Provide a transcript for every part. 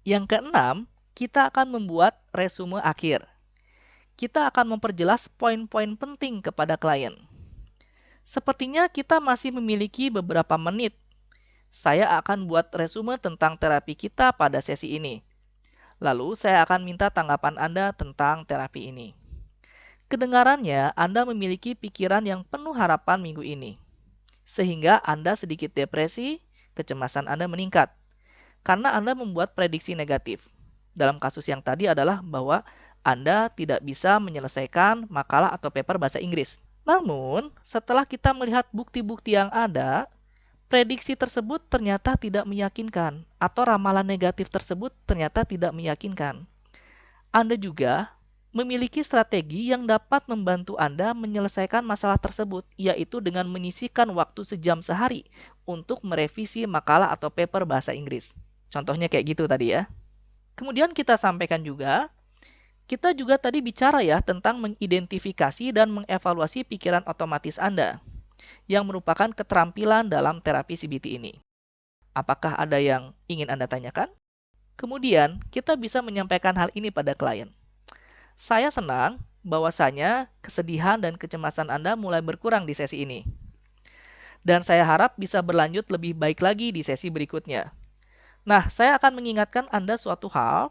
Yang keenam, kita akan membuat resume akhir. Kita akan memperjelas poin-poin penting kepada klien. Sepertinya kita masih memiliki beberapa menit. Saya akan buat resume tentang terapi kita pada sesi ini. Lalu saya akan minta tanggapan Anda tentang terapi ini. Kedengarannya, Anda memiliki pikiran yang penuh harapan minggu ini, sehingga Anda sedikit depresi, kecemasan Anda meningkat, karena Anda membuat prediksi negatif. Dalam kasus yang tadi adalah bahwa Anda tidak bisa menyelesaikan makalah atau paper bahasa Inggris. Namun, setelah kita melihat bukti-bukti yang ada, prediksi tersebut ternyata tidak meyakinkan, atau ramalan negatif tersebut ternyata tidak meyakinkan. Anda juga memiliki strategi yang dapat membantu Anda menyelesaikan masalah tersebut, yaitu dengan menyisihkan waktu sejam sehari untuk merevisi makalah atau paper bahasa Inggris. Contohnya kayak gitu tadi ya. Kemudian kita sampaikan juga, kita juga tadi bicara ya tentang mengidentifikasi dan mengevaluasi pikiran otomatis Anda, yang merupakan keterampilan dalam terapi CBT ini. Apakah ada yang ingin Anda tanyakan? Kemudian, kita bisa menyampaikan hal ini pada klien. Saya senang bahwasanya kesedihan dan kecemasan Anda mulai berkurang di sesi ini. Dan saya harap bisa berlanjut lebih baik lagi di sesi berikutnya. Nah, saya akan mengingatkan Anda suatu hal.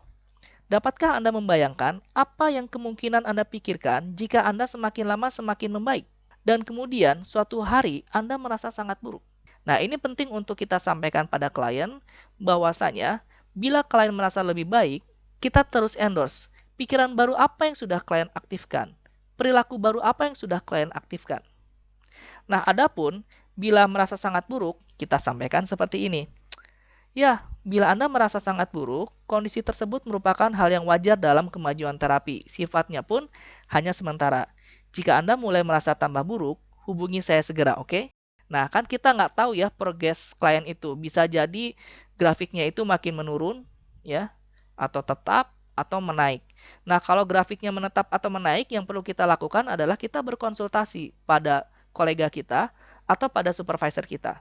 Dapatkah Anda membayangkan apa yang kemungkinan Anda pikirkan jika Anda semakin lama semakin membaik? Dan kemudian suatu hari Anda merasa sangat buruk. Nah, ini penting untuk kita sampaikan pada klien bahwasanya bila klien merasa lebih baik, kita terus endorse. Pikiran baru apa yang sudah klien aktifkan? Perilaku baru apa yang sudah klien aktifkan? Nah, adapun bila merasa sangat buruk, kita sampaikan seperti ini. Ya, bila Anda merasa sangat buruk, kondisi tersebut merupakan hal yang wajar dalam kemajuan terapi. Sifatnya pun hanya sementara. Jika Anda mulai merasa tambah buruk, hubungi saya segera, oke? Nah, kan kita nggak tahu ya progres klien itu. Bisa jadi grafiknya itu makin menurun, ya, atau tetap, atau menaik. Nah, kalau grafiknya menetap atau menaik, yang perlu kita lakukan adalah kita berkonsultasi pada kolega kita atau pada supervisor kita.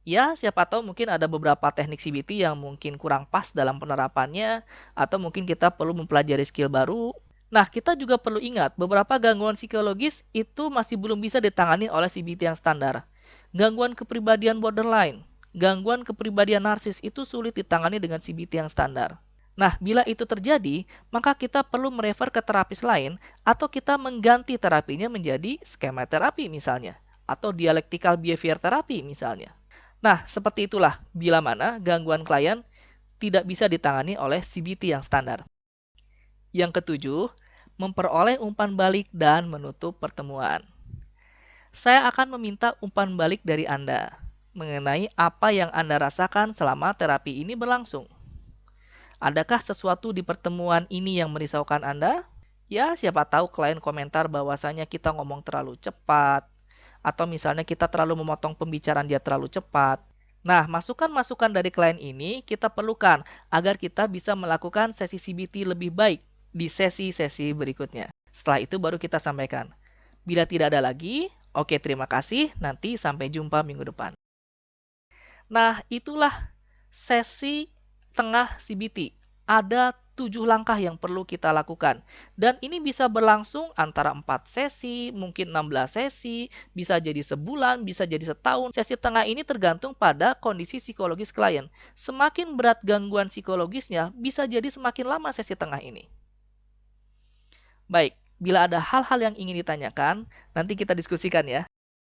Ya, siapa tahu mungkin ada beberapa teknik CBT yang mungkin kurang pas dalam penerapannya, atau mungkin kita perlu mempelajari skill baru. Nah, kita juga perlu ingat, beberapa gangguan psikologis itu masih belum bisa ditangani oleh CBT yang standar. Gangguan kepribadian borderline, gangguan kepribadian narsis itu sulit ditangani dengan CBT yang standar. Nah, bila itu terjadi, maka kita perlu merefer ke terapis lain, atau kita mengganti terapinya menjadi skema terapi misalnya, atau dialectical behavior therapy misalnya. Nah, seperti itulah bila mana gangguan klien tidak bisa ditangani oleh CBT yang standar. Yang ketujuh, memperoleh umpan balik dan menutup pertemuan. Saya akan meminta umpan balik dari Anda mengenai apa yang Anda rasakan selama terapi ini berlangsung. Adakah sesuatu di pertemuan ini yang merisaukan Anda? Ya, siapa tahu klien komentar bahwasanya kita ngomong terlalu cepat, atau misalnya kita terlalu memotong pembicaraan dia terlalu cepat. Nah, masukan-masukan dari klien ini kita perlukan agar kita bisa melakukan sesi CBT lebih baik di sesi-sesi berikutnya. Setelah itu baru kita sampaikan. Bila tidak ada lagi, oke, terima kasih, nanti sampai jumpa minggu depan. Nah, itulah sesi tengah CBT. Ada 7 langkah yang perlu kita lakukan. Dan ini bisa berlangsung antara 4 sesi, mungkin 16 sesi, bisa jadi sebulan, bisa jadi setahun. Sesi tengah ini tergantung pada kondisi psikologis klien. Semakin berat gangguan psikologisnya, bisa jadi semakin lama sesi tengah ini. Baik, bila ada hal-hal yang ingin ditanyakan, nanti kita diskusikan ya.